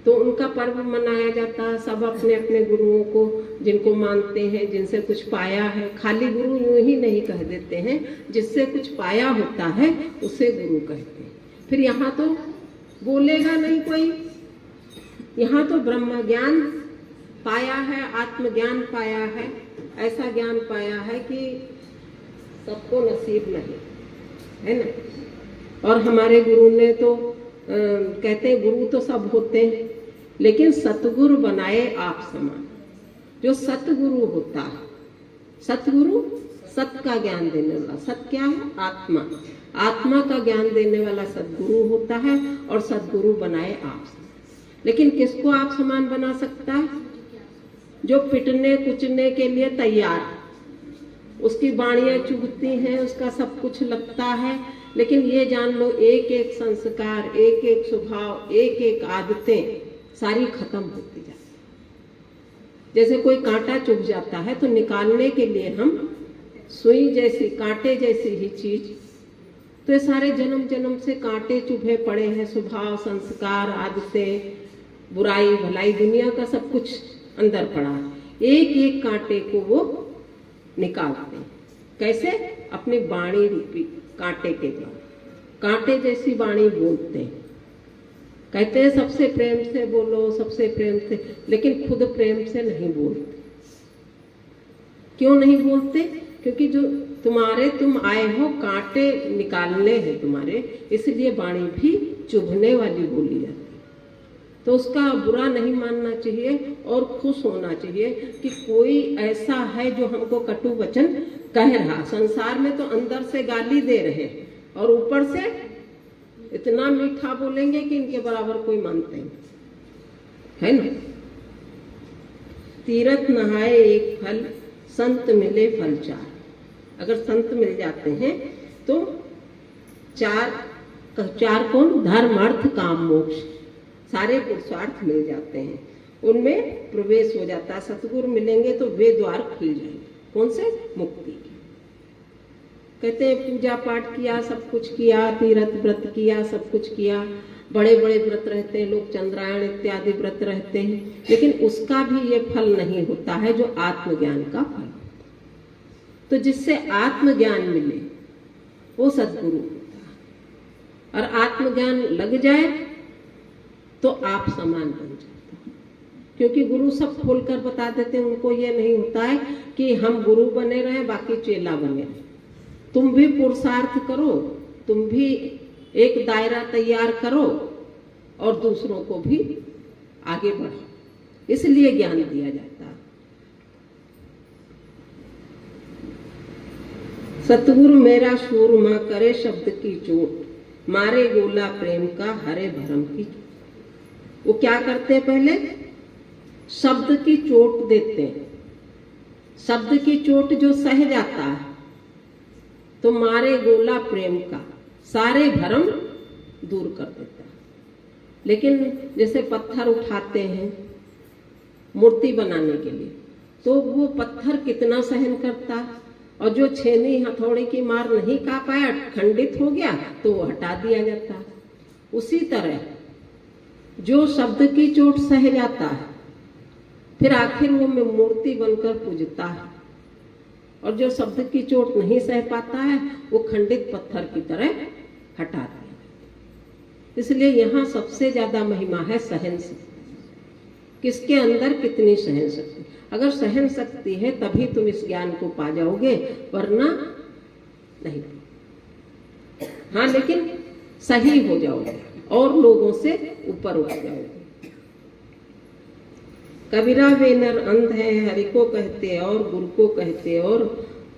तो उनका पर्व मनाया जाता है। सब अपने अपने गुरुओं को जिनको मानते हैं, जिनसे कुछ पाया है, खाली गुरु यूं ही नहीं कह देते हैं, जिससे कुछ पाया होता है उसे गुरु कहते हैं। फिर यहाँ तो बोलेगा नहीं कोई, यहाँ तो ब्रह्म ज्ञान पाया है, आत्मज्ञान पाया है, ऐसा ज्ञान पाया है कि सबको नसीब नहीं है ना। और हमारे गुरु ने तो कहते हैं गुरु तो सब होते हैं, लेकिन सतगुरु बनाए आप समान। जो सतगुरु होता है, सतगुरु सत का ज्ञान देने वाला, सत क्या है? आत्मा, आत्मा का ज्ञान देने वाला सतगुरु होता है, और सतगुरु बनाए आप समान। लेकिन किसको आप समान बना सकता है? जो पिटने कुचने के लिए तैयार, उसकी बाणियां चुभती हैं, उसका सब कुछ लगता है, लेकिन ये जान लो एक एक संस्कार, एक एक स्वभाव, एक एक आदतें सारी खत्म होती जाती। जैसे कोई कांटा चुभ जाता है तो निकालने के लिए हम सुई जैसी, कांटे जैसी ही चीज, तो ये सारे जन्म जन्म से कांटे चुभे पड़े हैं, स्वभाव, संस्कार, आदतें, बुराई भलाई, दुनिया का सब कुछ अंदर पड़ा है। एक एक कांटे को वो निकालते हैं। कैसे? अपनी वाणी रूपी कांटे के द्वारा, कांटे जैसी वाणी बोलते हैं। कहते हैं सबसे प्रेम से बोलो, सबसे प्रेम से, लेकिन खुद प्रेम से नहीं बोलते। क्यों नहीं बोलते? क्योंकि जो तुम आए हो कांटे निकालने हैं तुम्हारे, इसलिए वाणी भी चुभने वाली बोली जाती है। तो उसका बुरा नहीं मानना चाहिए और खुश होना चाहिए कि कोई ऐसा है जो हमको कटु वचन कह रहा। संसार में तो अंदर से गाली दे रहे और ऊपर से इतना मीठा बोलेंगे कि इनके बराबर कोई मानते नहीं, है ना। तीरथ नहाए एक फल, संत मिले फल चार। अगर संत मिल जाते हैं तो चार कौन? धर्म, अर्थ, काम, मोक्ष, सारे पुरुषार्थ मिल जाते हैं, उनमें प्रवेश हो जाता है। सतगुरु मिलेंगे तो वे द्वार खुल जाएंगे। कौन से? मुक्ति के। कहते हैं पूजा पाठ किया, सब कुछ किया, तीर्थ व्रत किया, सब कुछ किया, बड़े बड़े व्रत रहते हैं लोग, चंद्रायण इत्यादि व्रत रहते हैं, लेकिन उसका भी ये फल नहीं होता है जो आत्मज्ञान का फल। तो जिससे आत्मज्ञान मिले वो सद्गुरु होता है। और आत्मज्ञान लग जाए तो आप समान बन जाते हैं, क्योंकि गुरु सब खोलकर बता देते हैं। उनको ये नहीं होता है कि हम गुरु बने रहे बाकी चेला बने रहे। तुम भी पुरुषार्थ करो, तुम भी एक दायरा तैयार करो और दूसरों को भी आगे बढ़ो, इसलिए ज्ञान दिया जाता है। सतगुरु मेरा सूरमा करे शब्द की चोट, मारे गोला प्रेम का हरे भरम की चोट। वो क्या करते हैं? पहले शब्द की चोट देते हैं। शब्द की चोट जो सह जाता है तो मारे गोला प्रेम का सारे भरम दूर कर देता है। लेकिन जैसे पत्थर उठाते हैं मूर्ति बनाने के लिए, तो वो पत्थर कितना सहन करता है, और जो छेनी हथौड़े की मार नहीं खा पाया, खंडित हो गया, तो वो हटा दिया जाता है। उसी तरह जो शब्द की चोट सह जाता है, फिर आखिर वो मूर्ति बनकर पूजता है, और जो शब्द की चोट नहीं सह पाता है वो खंडित पत्थर की तरह हटा दिया। इसलिए यहाँ सबसे ज्यादा महिमा है सहन शक्ति। किसके अंदर कितनी सहन शक्ति? अगर सहन शक्ति है तभी तुम इस ज्ञान को पा जाओगे, वरना नहीं। हाँ, लेकिन सही हो जाओगे और लोगों से ऊपर उठ जाओगे। कबीरा वे नर अंध है, हरि को कहते और गुरु को कहते और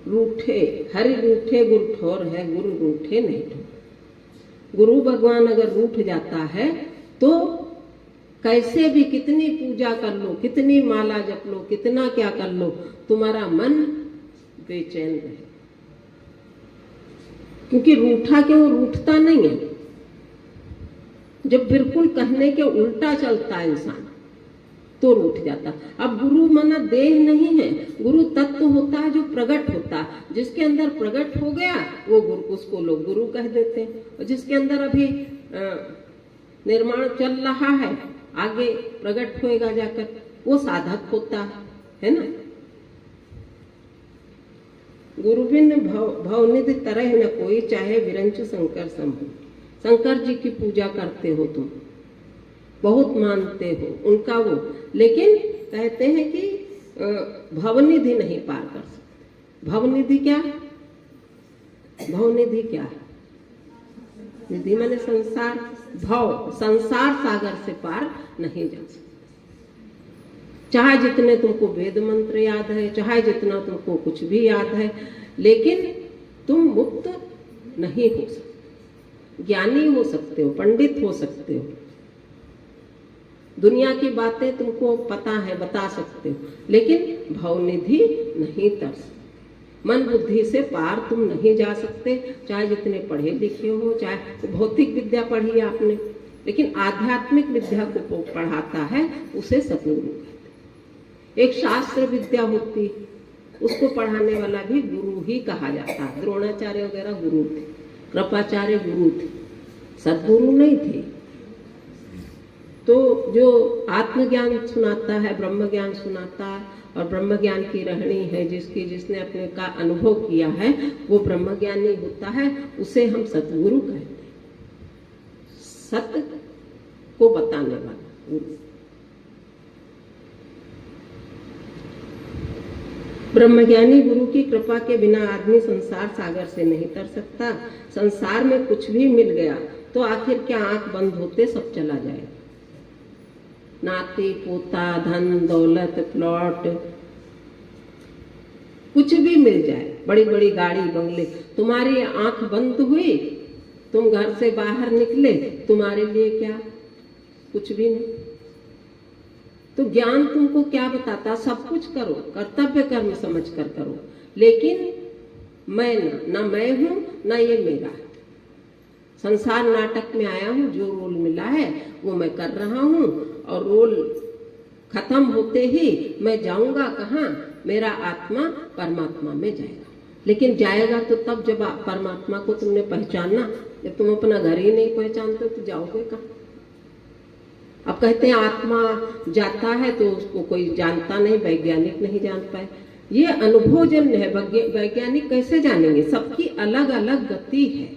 रूठे, हरि रूठे गुरु ठोर है, गुरु रूठे नहीं ठोर। गुरु भगवान अगर रूठ जाता है तो कैसे भी कितनी पूजा कर लो, कितनी माला जप लो, कितना क्या कर लो, तुम्हारा मन बेचैन रहे। क्योंकि रूठा क्यों? रूठता नहीं है। जब बिल्कुल कहने के उल्टा चलता है इंसान तो रूठ जाता। अब गुरु माना देह नहीं है, गुरु तत्व होता है जो प्रकट होता है। जिसके अंदर प्रकट हो गया वो गुरु, उसको लोग गुरु कह देते हैं। और जिसके अंदर अभी निर्माण चल रहा है आगे प्रकट होएगा जाकर, वो साधक होता है ना। गुरुबिन भवनिधि तरह न कोई, चाहे विरंचु शंकर शंभु। शंकर जी की पूजा करते हो तुम, बहुत मानते हो उनका वो, लेकिन कहते हैं कि भवनिधि नहीं पार कर सकते। भवनिधि क्या, भवनिधि क्या है? निधि माने संसार, भव संसार सागर से पार नहीं जा सकते। चाहे जितने तुमको वेद मंत्र याद है, चाहे जितना तुमको कुछ भी याद है, लेकिन तुम मुक्त नहीं हो सकते। ज्ञानी हो सकते हो, पंडित हो सकते हो, दुनिया की बातें तुमको पता है, बता सकते हो, लेकिन भवनिधि नहीं तर सकते। मन बुद्धि से पार तुम नहीं जा सकते, चाहे जितने पढ़े लिखे हो, चाहे भौतिक विद्या पढ़ी आपने, लेकिन आध्यात्मिक विद्या को पढ़ाता है उसे सतगुरु कहते। एक शास्त्र विद्या होती है, उसको पढ़ाने वाला भी गुरु ही कहा जाता है। द्रोणाचार्य वगैरह गुरु थे, कृपाचार्य गुरु थे, सदगुरु नहीं थे। तो जो आत्मज्ञान सुनाता है, ब्रह्म ज्ञान सुनाता है, और ब्रह्म ज्ञान की रहनी है जिसने अपने का अनुभव किया है, वो ब्रह्म ज्ञानी होता है, उसे हम सतगुरु कहते हैं। सत्य को बताने वाला गुरु। ब्रह्मज्ञानी गुरु की कृपा के बिना आदमी संसार सागर से नहीं तर सकता। संसार में कुछ भी मिल गया तो आखिर क्या आंख बंद होते सब चला जाएगा। नाती पोता, धन दौलत, प्लॉट, कुछ भी मिल जाए, बड़ी बड़ी गाड़ी बंगले, तुम्हारी आंख बंद हुई, तुम घर से बाहर निकले, तुम्हारे लिए क्या, कुछ भी नहीं। तो ज्ञान तुमको क्या बताता, सब कुछ करो, कर्तव्य कर्म समझ कर करो, लेकिन मैं ना मैं हूं ना ये मेरा। संसार नाटक में आया हूं, जो रोल मिला है वो मैं कर रहा हूं, और रोल खत्म होते ही मैं जाऊंगा कहाँ, मेरा आत्मा परमात्मा में जाएगा। लेकिन जाएगा तो तब जब परमात्मा को तुमने पहचाना। जब तुम अपना घर ही नहीं पहचानते तो जाओगे कहाँ। अब कहते हैं आत्मा जाता है तो उसको कोई जानता नहीं, वैज्ञानिक नहीं जान पाए। ये अनुभवजन्य है, वैज्ञानिक कैसे जानेंगे। सबकी अलग अलग गति है,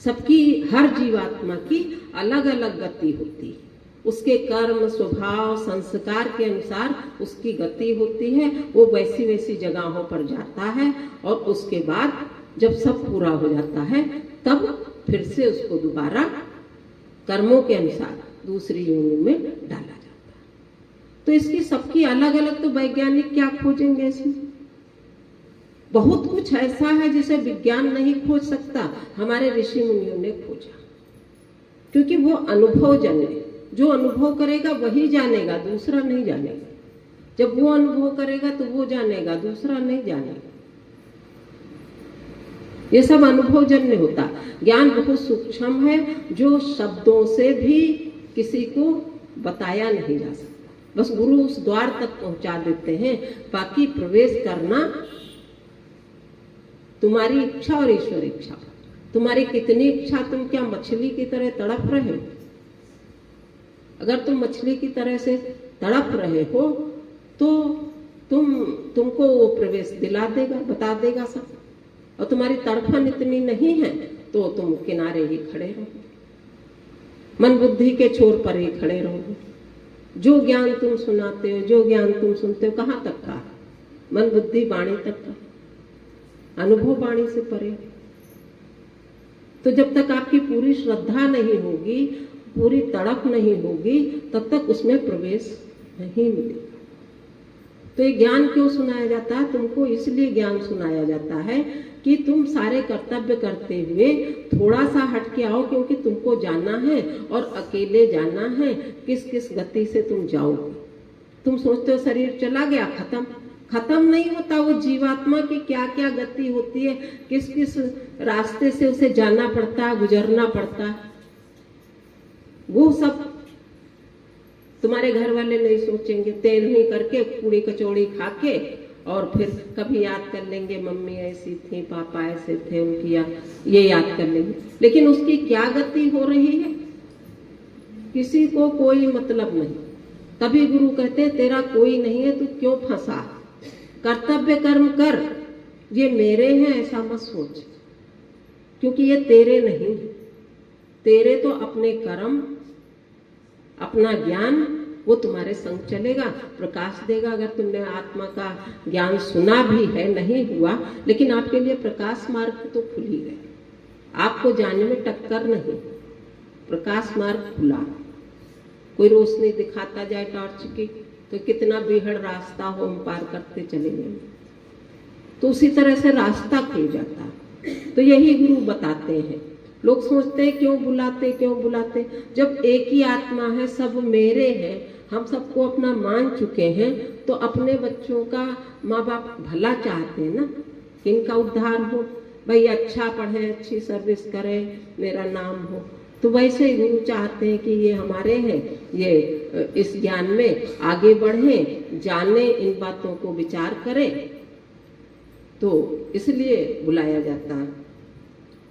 सबकी हर जीवात्मा की अलग अलग गति होती है। उसके कर्म, स्वभाव, संस्कार के अनुसार उसकी गति होती है। वो वैसी वैसी जगहों पर जाता है, और उसके बाद जब सब पूरा हो जाता है तब फिर से उसको दोबारा कर्मों के अनुसार दूसरी योनि में डाला जाता है। तो इसकी सबकी अलग अलग, तो वैज्ञानिक क्या खोजेंगे इसमें। बहुत कुछ ऐसा है जिसे विज्ञान नहीं खोज सकता, हमारे ऋषि मुनियों ने खोजा, क्योंकि वो अनुभवजन्य है। जो अनुभव करेगा वही जानेगा, दूसरा नहीं जानेगा। जब वो अनुभव करेगा तो वो जानेगा, दूसरा नहीं जानेगा। ये सब अनुभवजन्य होता। ज्ञान बहुत सूक्ष्म है, जो शब्दों से भी किसी को बताया नहीं जा सकता। बस गुरु उस द्वार तक पहुंचा देते हैं, बाकी प्रवेश करना तुम्हारी इच्छा और ईश्वर इच्छा। तुम्हारी कितनी इच्छा, तुम क्या मछली की तरह तड़प रहे हो। अगर तुम मछली की तरह से तड़प रहे हो तो तुमको वो प्रवेश दिला देगा, बता देगा सब। और तुम्हारी तड़फन इतनी नहीं है तो तुम किनारे ही खड़े रहो, मन बुद्धि के छोर पर ही खड़े रहो। जो ज्ञान तुम सुनाते हो, जो ज्ञान तुम सुनते हो, कहाँ तक का, मन बुद्धि वाणी तक का, अनुभव वाणी से परे। तो जब तक आपकी पूरी श्रद्धा नहीं होगी, पूरी तड़प नहीं होगी, तब तक उसमें प्रवेश नहीं मिलेगा। तो ये ज्ञान क्यों सुनाया जाता है तुमको? इसलिए ज्ञान सुनाया जाता है कि तुम सारे कर्तव्य करते हुए थोड़ा सा हट के आओ, क्योंकि तुमको जाना है और अकेले जाना है। किस किस गति से तुम जाओगे। तुम सोचते हो शरीर चला गया, खत्म नहीं होता। वो जीवात्मा की क्या क्या गति होती है, किस किस रास्ते से उसे जाना पड़ता है, गुजरना पड़ता है, वो सब तुम्हारे घर वाले नहीं सोचेंगे। तेरहवीं करके पूड़ी कचौड़ी खा के और फिर कभी याद कर लेंगे मम्मी ऐसी थी, पापा ऐसे थे, उनकी ये याद कर लेंगे। लेकिन उसकी क्या गति हो रही है, किसी को कोई मतलब नहीं। तभी गुरु कहते हैं तेरा कोई नहीं है, तू क्यों फंसा, कर्तव्य कर्म कर, ये मेरे हैं ऐसा मत सोच, क्योंकि ये तेरे नहीं। तेरे तो अपने कर्म, अपना ज्ञान, वो तुम्हारे संग चलेगा, प्रकाश देगा। अगर तुमने आत्मा का ज्ञान सुना भी है, नहीं हुआ, लेकिन आपके लिए प्रकाश मार्ग तो खुल ही गया, आपको जाने में टक्कर नहीं, प्रकाश मार्ग खुला। कोई रोशनी दिखाता जाए टॉर्च की, तो कितना बीहड़ रास्ता हो हम पार करते चले गए, तो उसी तरह से रास्ता खुल जाता। तो यही गुरु बताते हैं। लोग सोचते हैं क्यों बुलाते, क्यों बुलाते, जब एक ही आत्मा है, सब मेरे हैं, हम सबको अपना मान चुके हैं, तो अपने बच्चों का माँ बाप भला चाहते हैं ना, कि इनका उद्धार हो, भाई अच्छा पढ़े, अच्छी सर्विस करें, मेरा नाम हो। तो वैसे ही गुरु चाहते हैं कि ये हमारे हैं, ये इस ज्ञान में आगे बढ़ें, जाने, इन बातों को विचार करें, तो इसलिए बुलाया जाता है।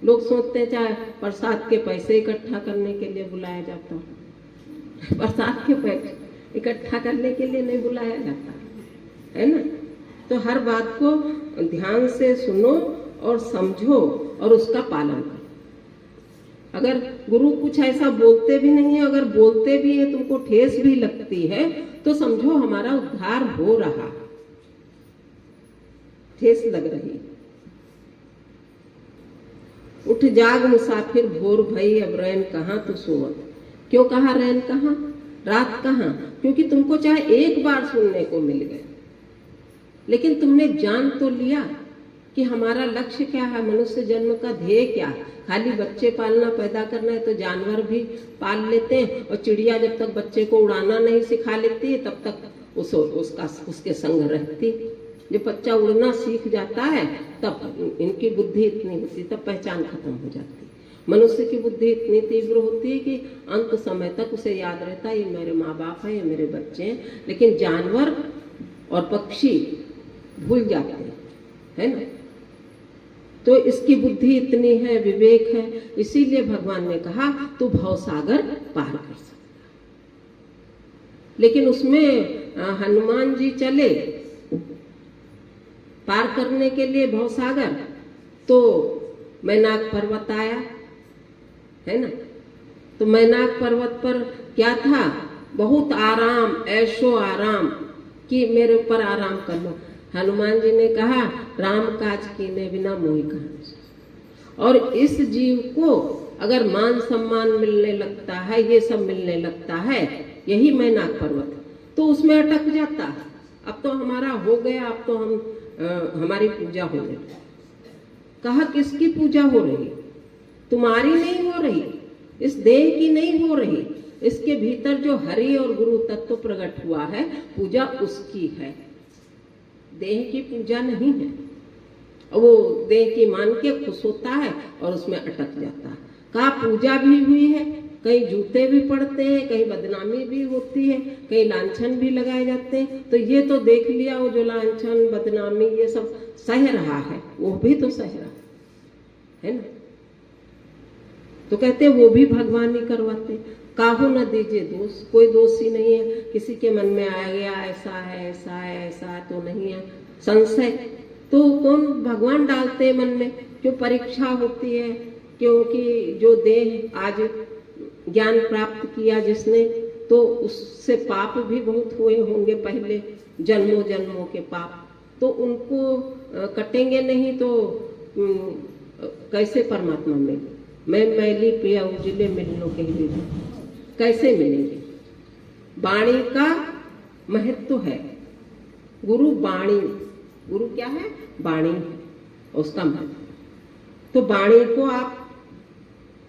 लोग सोचते हैं चाहे प्रसाद के पैसे इकट्ठा करने के लिए बुलाया जाता है, प्रसाद के पैसे इकट्ठा करने के लिए नहीं बुलाया जाता है ना। तो हर बात को ध्यान से सुनो और समझो और उसका पालन करो। अगर गुरु कुछ ऐसा बोलते भी नहीं है, अगर बोलते भी है तुमको ठेस भी लगती है, तो समझो हमारा उद्धार हो रहा, ठेस लग रही। उठ जाग मुसाफिर भोर भई, अब रैन कहाँ तू सोवत। क्यों कहा रैन कहाँ, रात कहाँ? क्योंकि तुमको चाहे एक बार सुनने को मिल गए, लेकिन तुमने जान तो लिया कि हमारा लक्ष्य क्या है, मनुष्य जन्म का ध्येय क्या है। खाली बच्चे पालना, पैदा करना है तो जानवर भी पाल लेते हैं, और चिड़िया जब तक बच्चे को उड़ाना नहीं सिखा लेती है तब तक उसके संग रहती। जब बच्चा उड़ना सीख जाता है तब इनकी बुद्धि इतनी होती, तब पहचान खत्म हो जाती। मनुष्य की बुद्धि इतनी तीव्र होती है कि अंत समय तक उसे याद रहता है ये मेरे माँ बाप है, ये मेरे बच्चे हैं। लेकिन जानवर और पक्षी भूल जाते हैं, है ना। तो इसकी बुद्धि इतनी है, विवेक है, इसीलिए भगवान ने कहा तू भवसागर पार कर सकता। लेकिन उसमें हनुमान जी चले पार करने के लिए भवसागर, तो मैनाक पर्वत आया, है ना। तो मैनाक पर्वत पर क्या था, बहुत आराम, ऐशो आराम कि मेरे ऊपर आराम कर लो। हनुमान जी ने कहा राम काज कीने बिना मोहि कहां। और इस जीव को अगर मान सम्मान मिलने लगता है, ये सब मिलने लगता है, यही मैनाक पर्वत, तो उसमें अटक जाता है। अब तो हमारा हो गया, अब तो हमारी पूजा हो रही। कहा किसकी पूजा हो रही, तुम्हारी नहीं हो रही, इस देह की नहीं हो रही, इसके भीतर जो हरि और गुरु तत्व प्रकट हुआ है, पूजा उसकी है, देह की पूजा नहीं है। वो देह की मान के खुश होता है और उसमें अटक जाता है। कहा पूजा भी हुई है, कहीं जूते भी पड़ते हैं, कहीं बदनामी भी होती है, कहीं लांछन भी लगाए जाते हैं। तो ये तो देख लिया, वो जो लांछन बदनामी ये सब सह रहा है, वो भी तो सह रहा है ना। तो कहते वो भी भगवान ही करवाते। काहू न दीजिए दोष, कोई दोषी नहीं है। किसी के मन में आ गया ऐसा है, ऐसा है, ऐसा है, तो नहीं है संशय, तो कौन भगवान डालते हैं मन में। क्यों परीक्षा होती है, क्योंकि जो देह आज ज्ञान प्राप्त किया जिसने, तो उससे पाप भी बहुत हुए होंगे पहले, जन्मों जन्मों के पाप, तो उनको कटेंगे नहीं तो कैसे परमात्मा मिले। मैं मैली पिया उजले मिलनो कहीं भी कैसे मिलेंगे। वाणी का महत्व है। गुरु वाणी, गुरु क्या है, वाणी है, उसका महत्व। तो वाणी को आप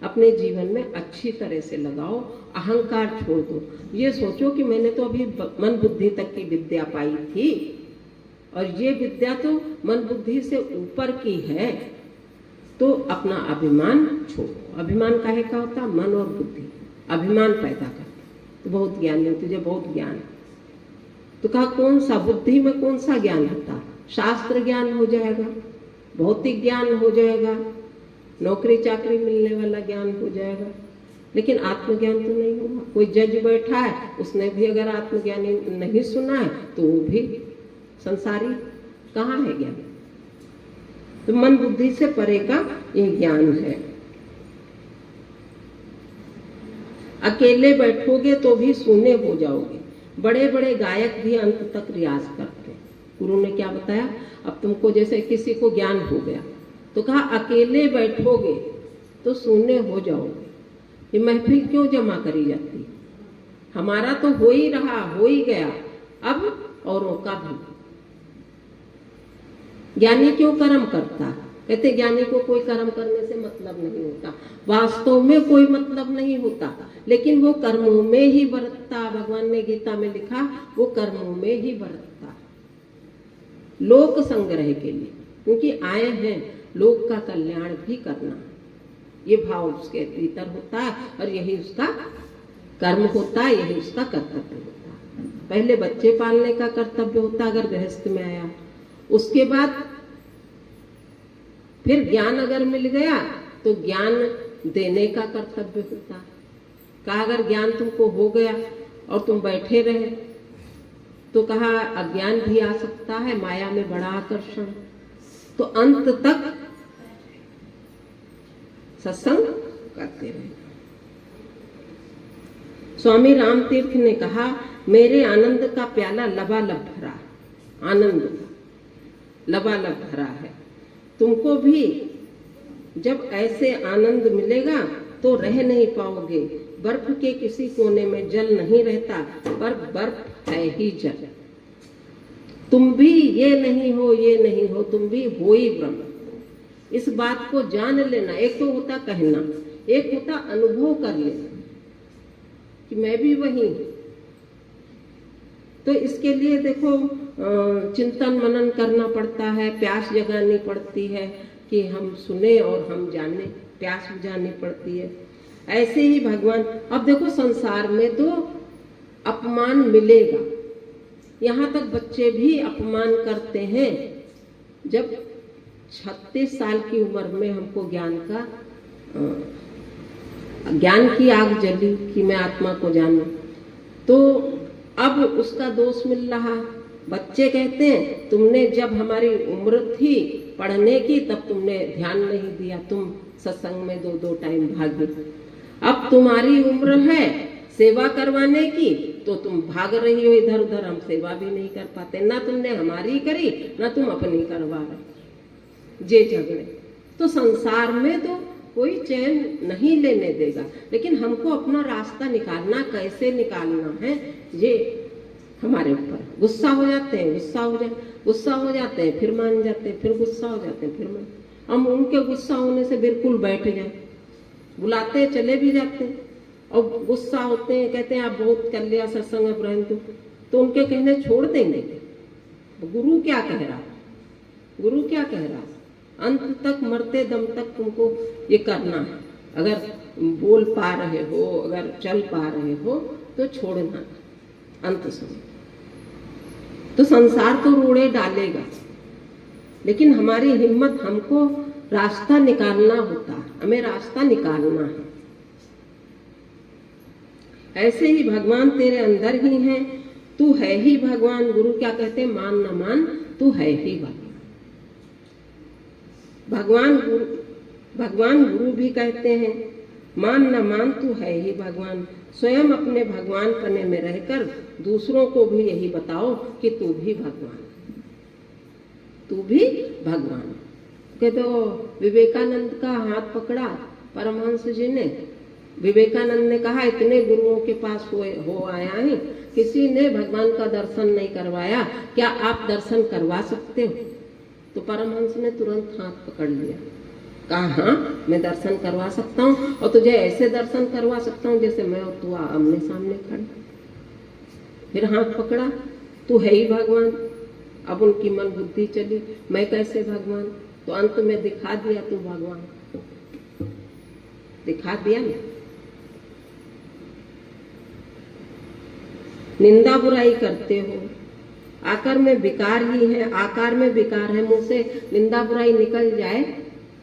अपने जीवन में अच्छी तरह से लगाओ, अहंकार छोड़ दो। ये सोचो कि मैंने तो अभी मन बुद्धि तक की विद्या पाई थी, और ये विद्या तो मन बुद्धि से ऊपर की है। तो अपना अभिमान छोड़ो। अभिमान काहे का होता, मन और बुद्धि अभिमान पैदा करते। तो बहुत ज्ञानी हो, तुझे बहुत ज्ञान। तो कहा कौन सा, बुद्धि में कौन सा ज्ञान होता, शास्त्र ज्ञान हो जाएगा, भौतिक ज्ञान हो जाएगा, नौकरी चाकरी मिलने वाला ज्ञान हो जाएगा, लेकिन आत्मज्ञान तो नहीं होगा। कोई जज बैठा है, उसने भी अगर आत्मज्ञानी नहीं सुना है तो वो भी संसारी। कहाँ है ज्ञान? तो मन बुद्धि से परे का ये ज्ञान है। अकेले बैठोगे तो भी सूने हो जाओगे। बड़े बड़े गायक भी अंत तक रियाज करते हैं। गुरु ने क्या बताया? अब तुमको जैसे किसी को ज्ञान हो गया तो कहा अकेले बैठोगे तो सूने हो जाओगे। ये महफिल क्यों जमा करी जाती है? हमारा तो हो ही रहा, हो ही गया, अब औरों का भी। ज्ञानी क्यों कर्म करता? कहते ज्ञानी को कोई कर्म करने से मतलब नहीं होता। वास्तव में कोई मतलब नहीं होता, लेकिन वो कर्मों में ही बरतता। भगवान ने गीता में लिखा, वो कर्मों में ही बरतता, लोक संग्रह के लिए, क्योंकि आए हैं लोक का कल्याण भी करना। ये भाव उसके भीतर होता है और यही उसका कर्म होता है, यही उसका कर्तव्य होता है। पहले बच्चे पालने का कर्तव्य होता अगर गृहस्थ में आया, उसके बाद फिर ज्ञान अगर मिल गया तो ज्ञान देने का कर्तव्य होता। कहा अगर ज्ञान तुमको हो गया और तुम बैठे रहे तो कहा अज्ञान भी आ सकता है, माया में बड़ा आकर्षण। तो अंत तक सत्संग करते रहे। स्वामी रामतीर्थ ने कहा मेरे आनंद का प्याला लबालब भरा, आनंद का लबालब भरा है। तुमको भी जब ऐसे आनंद मिलेगा तो रह नहीं पाओगे। बर्फ के किसी कोने में जल नहीं रहता, पर बर्फ है ही जल। तुम भी ये नहीं हो, ये नहीं हो, तुम भी हो ही ब्रह्म। इस बात को जान लेना। एक तो होता कहना, एक होता अनुभव कर लेना कि मैं भी वही हूं। तो इसके लिए देखो चिंतन मनन करना पड़ता है, प्यास जगानी पड़ती है कि हम सुने और हम जाने, प्यास बुझानी पड़ती है। ऐसे ही भगवान, अब देखो संसार में तो अपमान मिलेगा। यहाँ तक बच्चे भी अपमान करते हैं। जब 36 साल की उम्र में हमको ज्ञान की आग जली कि मैं आत्मा को जानूं, तो अब उसका दोष मिल रहा। बच्चे कहते हैं तुमने जब हमारी उम्र थी पढ़ने की तब तुमने ध्यान नहीं दिया, तुम सत्संग में 2-2 टाइम भागे। अब तुम्हारी उम्र है सेवा करवाने की तो तुम भाग रही हो इधर उधर, हम सेवा भी नहीं कर पाते। ना तुमने हमारी करी, ना तुम अपनी करवा रहे। जे झगड़े तो संसार में तो कोई चैन नहीं लेने देगा। लेकिन हमको अपना रास्ता निकालना, कैसे निकालना है ये हमारे ऊपर। गुस्सा हो जाते हैं, गुस्सा हो जाते हैं, फिर मान जाते हैं, फिर गुस्सा हो जाते हैं, फिर मान। हम उनके गुस्सा होने से बिल्कुल बैठ जाए, बुलाते चले भी जाते हैं और गुस्सा होते हैं, कहते हैं आप बहुत कर लिया सत्संग अब रहने दो, तो उनके कहने छोड़ देंगे। गुरु क्या कह रहा? गुरु क्या कह रहा? अंत तक, मरते दम तक तुमको ये करना है। अगर बोल पा रहे हो, अगर चल पा रहे हो तो छोड़ना अंत समय। तो संसार तो रोड़े डालेगा, लेकिन हमारी हिम्मत, हमको रास्ता निकालना होता है, हमें रास्ता निकालना है। ऐसे ही भगवान तेरे अंदर ही हैं, तू है ही भगवान। गुरु क्या कहते हैं? मान न मान, तू है ही भगवान। भगवान गुरु भी कहते हैं मान न मान, तू है ही भगवान। स्वयं अपने भगवान पने में रहकर दूसरों को भी यही बताओ कि तू भी भगवान, तू भी भगवान। कहते हो विवेकानंद का हाथ पकड़ा परमहंस जी ने। विवेकानंद ने कहा इतने गुरुओं के पास हो आया है, किसी ने भगवान का दर्शन नहीं करवाया, क्या आप दर्शन करवा सकते हो? तो परमहंस ने तुरंत हाथ पकड़ लिया, कहा हाँ मैं दर्शन करवा सकता हूँ, और तुझे ऐसे दर्शन करवा सकता हूँ जैसे मैं और तू आमने सामने खड़े। फिर हाथ पकड़ा, तू है ही भगवान। अब उनकी मन बुद्धि चली, मैं कैसे भगवान? तो अंत में दिखा दिया तू भगवान, दिखा दिया ना। निंदा बुराई करते हो, आकार में विकार ही है, आकार में विकार है। मुंह से निंदा बुराई निकल जाए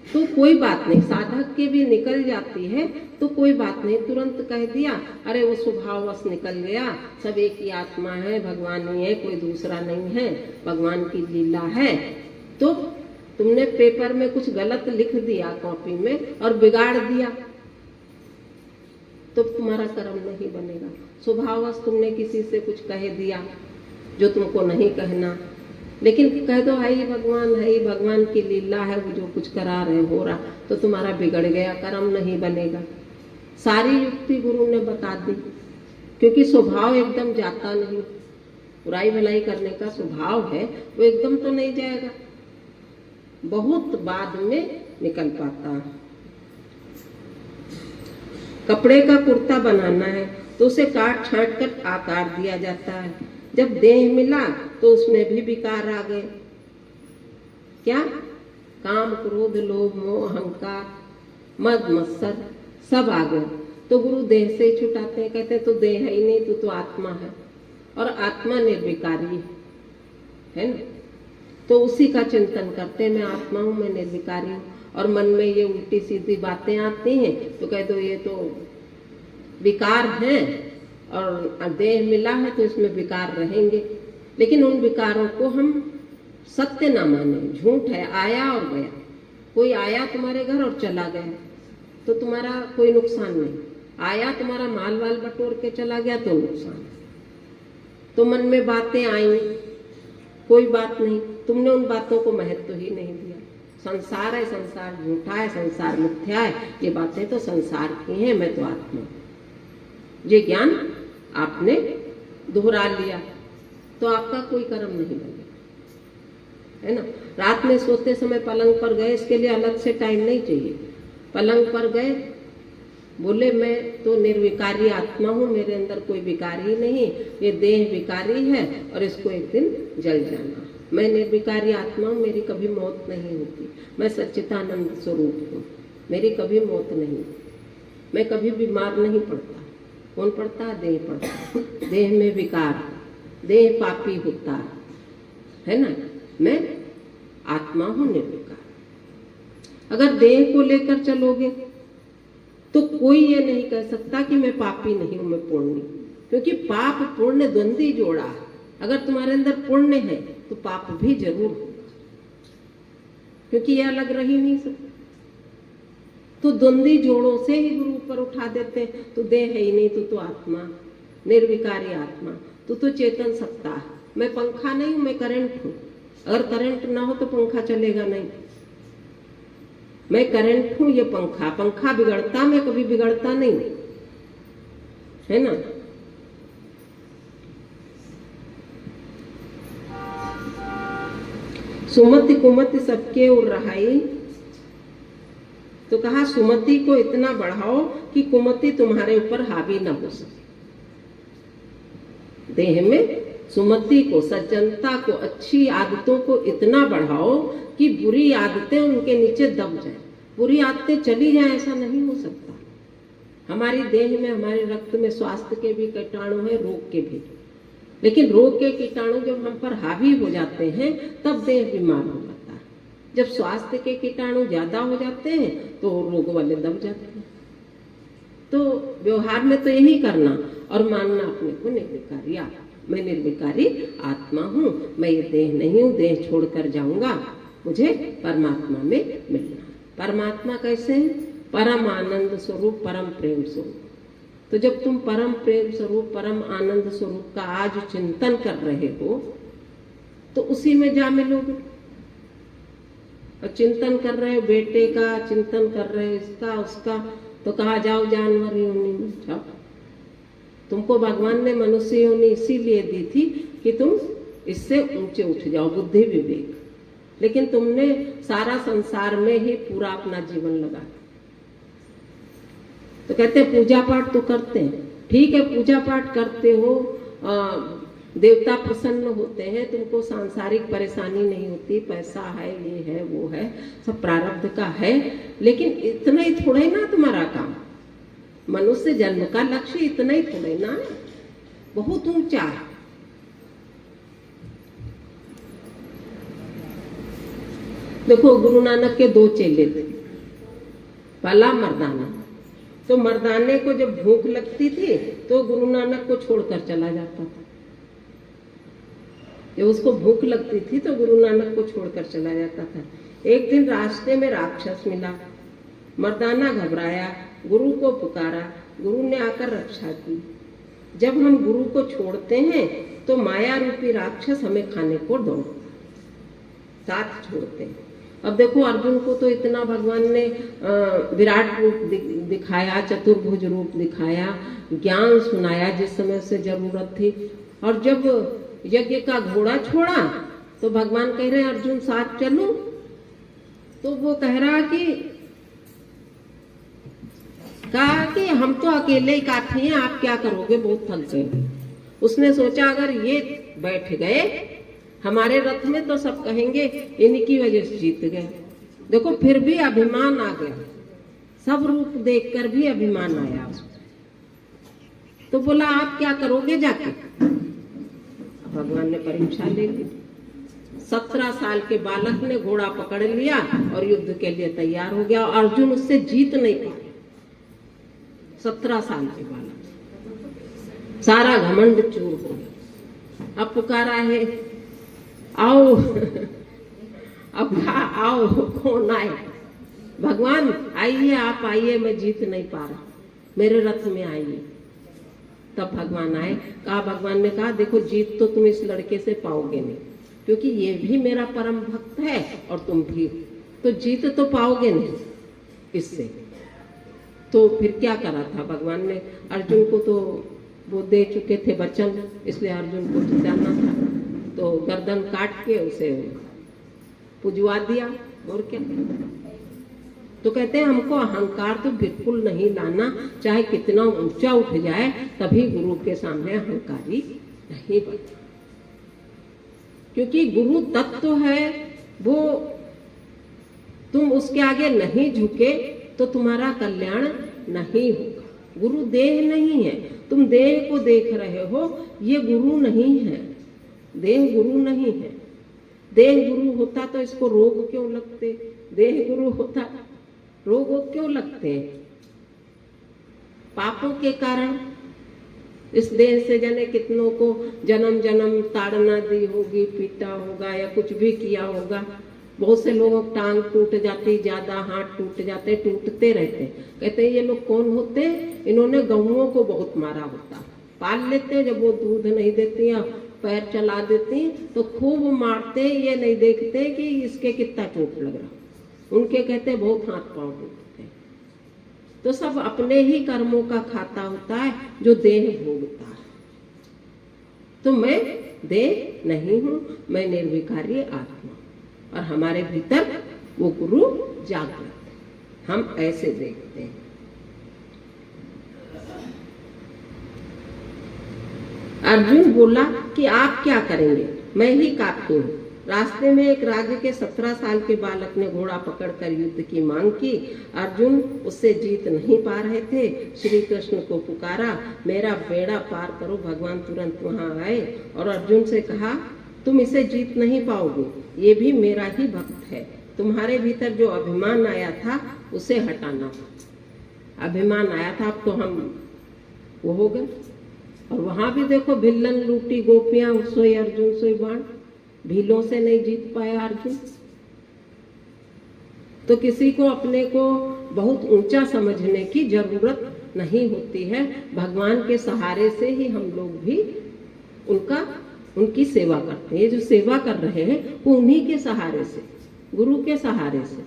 तो कोई बात नहीं, साधक के भी निकल जाती है तो कोई बात नहीं, तुरंत कह दिया अरे वो स्वभाववश निकल गया, सब एक ही आत्मा है, भगवान ही है, कोई दूसरा नहीं है, भगवान की लीला है। तो तुमने पेपर में कुछ गलत लिख दिया कॉपी में और बिगाड़ दिया तो तुम्हारा कर्म नहीं बनेगा। स्वभाववश तुमने किसी से कुछ कह दिया जो तुमको नहीं कहना, लेकिन कह दो है ही भगवान की लीला है, वो जो कुछ करा रहे हो रहा, तो तुम्हारा बिगड़ गया, कर्म नहीं बनेगा। सारी युक्ति गुरु ने बता दी, क्योंकि स्वभाव एकदम जाता नहीं, बुराई भलाई करने का स्वभाव है वो एकदम तो नहीं जाएगा, बहुत बाद में निकल पाता है। कपड़े का कुर्ता बनाना है तो उसे काट छांट कर आकार दिया जाता है, जब देह मिला तो उसमें भी विकार आ गए। क्या? काम, क्रोध, लोभ, मोह, अहंकार, मद मत्सर सब आ गए। तो गुरु देह से ही छुटाते हैं, कहते हैं तो देह है ही नहीं, तो आत्मा है, और आत्मा निर्विकारी है ना। तो उसी का चिंतन करते हैं, मैं आत्मा हूँ, मैं निर्विकारी हूँ। और मन में ये उल्टी सीधी बातें आती हैं तो कह दो ये तो विकार हैं, और देह मिला है तो इसमें विकार रहेंगे। लेकिन उन विकारों को हम सत्य ना माने, झूठ है, आया और गया। कोई आया तुम्हारे घर और चला गया तो तुम्हारा कोई नुकसान नहीं, आया तुम्हारा माल वाल बटोर के चला गया तो नुकसान। तो मन में बातें आई, कोई बात नहीं, तुमने उन बातों को महत्व ही नहीं दिया। संसार है, संसार झूठा है, संसार मिथ्या है, ये बातें तो संसार की हैं, मैं तो आत्मा। ये ज्ञान आपने दोहरा लिया तो आपका कोई कर्म नहीं बनेगा, है ना। रात में सोते समय पलंग पर गए, इसके लिए अलग से टाइम नहीं चाहिए। पलंग पर गए, बोले मैं तो निर्विकारी आत्मा हूँ, मेरे अंदर कोई विकारी नहीं, ये देह विकारी है और इसको एक दिन जल जाना। मैं निर्विकारी आत्मा हूँ, मेरी कभी मौत नहीं होती, मैं सच्चिदानंद स्वरूप हूँ, मेरी कभी मौत नहीं, मैं कभी बीमार नहीं पड़ता। कौन पड़ता है? देह पड़ता है। देह में विकार, देह पापी होता है ना। मैं आत्मा हूँ निर्विकार। अगर देह को लेकर चलोगे तो कोई ये नहीं कह सकता कि मैं पापी नहीं हूं, मैं पुण्य, क्योंकि पाप पुण्य द्वंद्वी जोड़ा है। अगर तुम्हारे अंदर पुण्य है तो पाप भी जरूर होगा, क्योंकि ये अलग रह ही नहीं सकता। तो द्वंद्वी जोड़ों से ही गुरु ऊपर उठा देते हैं। तो देह है ही नहीं, तो आत्मा, निर्विकारी आत्मा, तो चेतन सत्ता है। मैं पंखा नहीं हूं, मैं करंट हूं। अगर करंट ना हो तो पंखा चलेगा नहीं। मैं करंट हूं, ये पंखा बिगड़ता, मैं कभी बिगड़ता नहीं, है ना। सुमति कुमति सबके उर रहाई, तो कहा सुमति को इतना बढ़ाओ कि कुमति तुम्हारे ऊपर हावी न हो सके। देह में सुमति को, सज्जनता को, अच्छी आदतों को इतना बढ़ाओ कि बुरी आदतें उनके नीचे दब जाए। बुरी आदतें चली जाए ऐसा नहीं हो सकता। हमारी देह में, हमारे रक्त में स्वास्थ्य के भी कीटाणु है, रोग के भी, लेकिन रोग के कीटाणु जब हम पर हावी हो जाते हैं तब देह बीमार हो जाता है। जब स्वास्थ्य के कीटाणु ज्यादा हो जाते हैं तो रोग वाले दब जाते हैं। तो व्यवहार में तो यही करना और मानना अपने को निर्विकारी आत्मा। मैं निर्विकारी आत्मा हूँ, मैं ये देह नहीं हूँ, देह छोड़कर जाऊंगा, मुझे परमात्मा में मिलना। परमात्मा कैसे है? परम आनंद स्वरूप, परम प्रेम स्वरूप। तो जब तुम परम प्रेम स्वरूप, परम आनंद स्वरूप का आज चिंतन कर रहे हो तो उसी में जा मिलोगे। और चिंतन कर रहे हो बेटे का, चिंतन कर रहे हो इसका उसका, तो कहा जाओ जानवर योनि में जाओ। तुमको भगवान ने मनुष्य योनि इसीलिए दी थी कि तुम इससे ऊंचे उठ जाओ, बुद्धि विवेक। लेकिन तुमने सारा संसार में ही पूरा अपना जीवन लगा। तो कहते हैं पूजा पाठ तो करते हैं, ठीक है, पूजा पाठ करते हो, देवता प्रसन्न होते हैं, तुमको सांसारिक परेशानी नहीं होती, पैसा है, ये है, वो है, सब प्रारब्ध का है। लेकिन इतना ही थोड़ा ही ना तुम्हारा काम। मनुष्य जन्म का लक्ष्य इतना ही थोड़ा ही ना, बहुत ऊंचा है। देखो गुरु नानक के 2 चेले थे, पहला मर्दाना। तो मर्दाने को जब भूख लगती थी तो गुरु नानक को छोड़कर चला जाता था। जब उसको भूख लगती थी तो गुरु नानक को छोड़कर चला जाता था। एक दिन रास्ते में राक्षस मिला, मर्दाना घबराया, गुरु को पुकारा, गुरु ने आकर रक्षा की। जब हम गुरु को छोड़ते हैं तो माया रूपी राक्षस हमें खाने को दौड़ता, साथ छोड़ते हैं। अब देखो अर्जुन को तो इतना भगवान ने विराट रूप दिखाया, चतुर्भुज रूप दिखाया, ज्ञान सुनाया जिस समय से जरूरत थी। और जब यज्ञ का घोड़ा छोड़ा तो भगवान कह रहे हैं अर्जुन साथ चलूं, तो वो कह रहा कहा कि हम तो अकेले ही काफी हैं, आप क्या करोगे, बहुत थक गए। उसने सोचा अगर ये बैठ गए हमारे रथ में तो सब कहेंगे इनकी वजह से जीत गए। देखो फिर भी अभिमान आ गया, सब रूप देखकर भी अभिमान आया। तो बोला आप क्या करोगे जाके। भगवान ने परीक्षा ले ली। 17 साल के बालक ने घोड़ा पकड़ लिया और युद्ध के लिए तैयार हो गया। अर्जुन उससे जीत नहीं पाया। 17 साल के बालक, सारा घमंड चूर हो गया। अब पुकारा है आओ अब आओ, कौन आए। भगवान आइए, आप आइए, मैं जीत नहीं पा रहा, मेरे रथ में आइए। तब भगवान आए। भगवान ने कहा देखो जीत तो तुम इस लड़के से पाओगे नहीं, क्योंकि ये भी मेरा परम भक्त है और तुम भी, तो जीत तो पाओगे नहीं इससे। तो फिर क्या करा था भगवान ने, अर्जुन को तो वो दे चुके थे वचन, इसलिए अर्जुन को जिताना था। तो गर्दन काट के उसे पुजवा दिया। और क्या, तो कहते हैं हमको अहंकार तो बिल्कुल नहीं लाना, चाहे कितना ऊंचा उठ जाए तभी गुरु के सामने अहंकारी नहीं बने। क्योंकि गुरु तत्व है वो, तुम उसके आगे नहीं झुके तो तुम्हारा कल्याण नहीं होगा। गुरु देह नहीं है, तुम देह को देख रहे हो, ये गुरु नहीं है, देह गुरु नहीं है। देह गुरु होता तो इसको रोग क्यों लगते, देह गुरु होता रोग क्यों लगते हैं। पापों के कारण इस देह से जाने कितनों को जन्म जन्म ताड़ना दी होगी, पीटा होगा या कुछ भी किया होगा। बहुत से लोगों की टांग टूट जाती, ज्यादा हाथ टूट जाते, टूटते रहते। कहते हैं ये लोग कौन होते, इन्होंने गऊओं को बहुत मारा होता। पाल लेते हैं, जब वो दूध नहीं देती हैं, पैर चला देती तो खूब मारते, ये नहीं देखते कि इसके कितना चोट लग रहा। उनके कहते बहुत हाथ पांव टूटते। तो सब अपने ही कर्मों का खाता होता है जो देह भोगता है। तो मैं देह नहीं हूं, मैं निर्विकारी आत्मा, और हमारे भीतर वो गुरु जागृत है। हम ऐसे देखते हैं। अर्जुन बोला कि आप क्या करेंगे, मैं ही काफी हूँ। रास्ते में एक राज्य के 17 साल के बालक ने घोड़ा पकड़कर युद्ध की मांग की। अर्जुन उससे जीत नहीं पा रहे थे। श्री कृष्ण को पुकारा, मेरा बेड़ा पार करो। भगवान तुरंत वहां आए और अर्जुन से कहा तुम इसे जीत नहीं पाओगे, ये भी मेरा ही भक्त है। तुम्हारे भीतर जो अभिमान आया था उसे हटाना था। अभिमान आया था, अब तो हम वो हो गए। और वहां भी देखो भिल्लन लूटी गोपियां, सोई अर्जुन सोई बाण। भीलों से नहीं जीत पाया अर्जुन। तो किसी को अपने को बहुत ऊंचा समझने की जरूरत नहीं होती है। भगवान के सहारे से ही हम लोग भी उनकी सेवा करते हैं। ये जो सेवा कर रहे हैं वो उन्हीं के सहारे से, गुरु के सहारे से।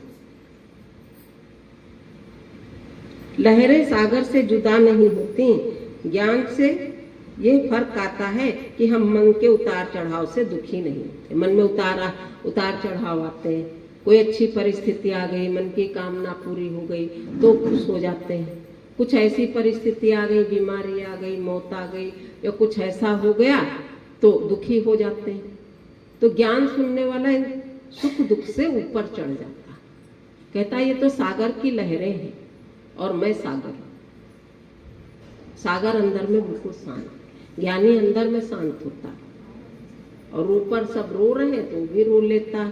लहरें सागर से जुदा नहीं होती। ज्ञान से ये फर्क आता है कि हम मन के उतार चढ़ाव से दुखी नहीं होते। मन में उतार चढ़ाव आते हैं, कोई अच्छी परिस्थिति आ गई, मन की कामना पूरी हो गई तो खुश हो जाते हैं। कुछ ऐसी परिस्थिति आ गई, बीमारी आ गई, मौत आ गई या कुछ ऐसा हो गया तो दुखी हो जाते हैं। तो ज्ञान सुनने वाला सुख दुख से ऊपर चढ़ जाता, कहता ये तो सागर की लहरें हैं और मैं सागर हूं। सागर अंदर में बिल्कुल शांत, ज्ञानी अंदर में शांत होता, और ऊपर सब रो रहे हैं तो भी रो लेता,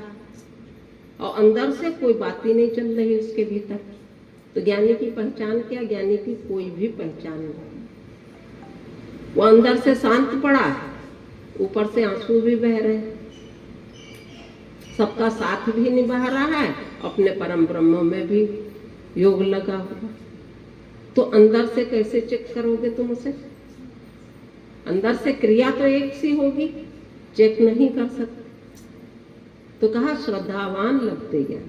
और अंदर से कोई बात ही नहीं चल रही उसके भीतर। तो ज्ञानी की पहचान क्या? ज्ञानी की कोई भी पहचान नहीं। वो अंदर से शांत पड़ा है, ऊपर से आंसू भी बह रहे हैं, सबका साथ भी निभा रहा है, अपने परम ब्रह्म में भी योग लगा हुआ। तो अंदर से कैसे चेक करोगे तुम उसे? अंदर से क्रिया तो एक सी होगी, चेक नहीं कर सकते। तो कहा श्रद्धावान लभते ज्ञान।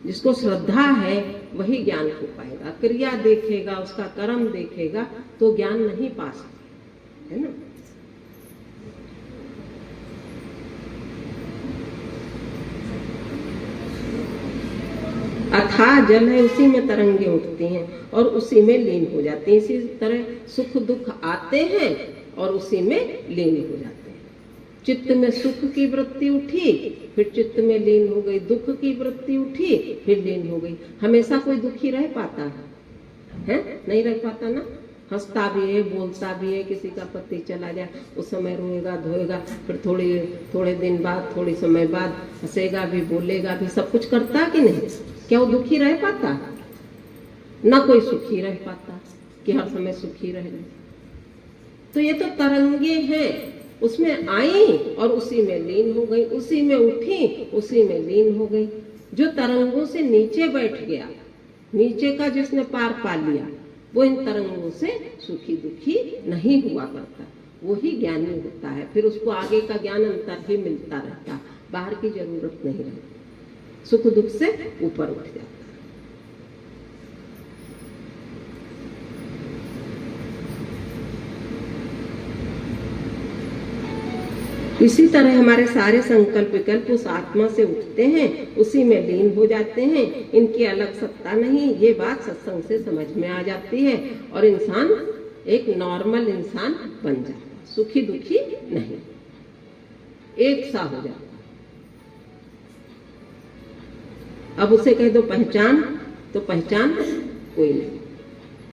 जिसको श्रद्धा है वही ज्ञान को पाएगा। क्रिया देखेगा, उसका कर्म देखेगा तो ज्ञान नहीं पा सकता, है ना। अथाह जल है, उसी में तरंगे उठती हैं और उसी में लीन हो जाती हैं। इसी तरह सुख दुख आते हैं और उसी में लीन हो जाते हैं। चित्त में सुख की वृत्ति उठी, फिर चित्त में लीन हो गई। दुख की वृत्ति उठी, फिर लीन हो गई। हमेशा कोई दुखी रह पाता है? नहीं रह पाता ना। हंसता भी है, बोलता भी है। किसी का पति चला जाए उस समय रोएगा धोएगा, फिर थोड़े दिन बाद, थोड़ी समय बाद हंसेगा भी, बोलेगा भी, सब कुछ करता कि नहीं? क्या वो दुखी रह पाता? ना कोई सुखी रह पाता कि हर समय सुखी रहे। तो ये तो तरंगे हैं, उसमें आई और उसी में लीन हो गई, उसी में उठी, उसी में लीन हो गई। जो तरंगों से नीचे बैठ गया, नीचे का जिसने पार पा लिया, वो इन तरंगों से सुखी दुखी नहीं हुआ करता, वही ज्ञानी होता है। फिर उसको आगे का ज्ञान अंतर ही मिलता रहता, बाहर की जरूरत नहीं रहती। सुख दुख से ऊपर उठ जाता। इसी तरह हमारे सारे संकल्प विकल्प उस आत्मा से उठते हैं, उसी में लीन हो जाते हैं। इनकी अलग सत्ता नहीं, ये बात सत्संग से समझ में आ जाती है और इंसान एक नॉर्मल इंसान बन जाता है, सुखी दुखी नहीं, एक सा हो जाता। अब उसे कह दो पहचान, तो पहचान कोई नहीं।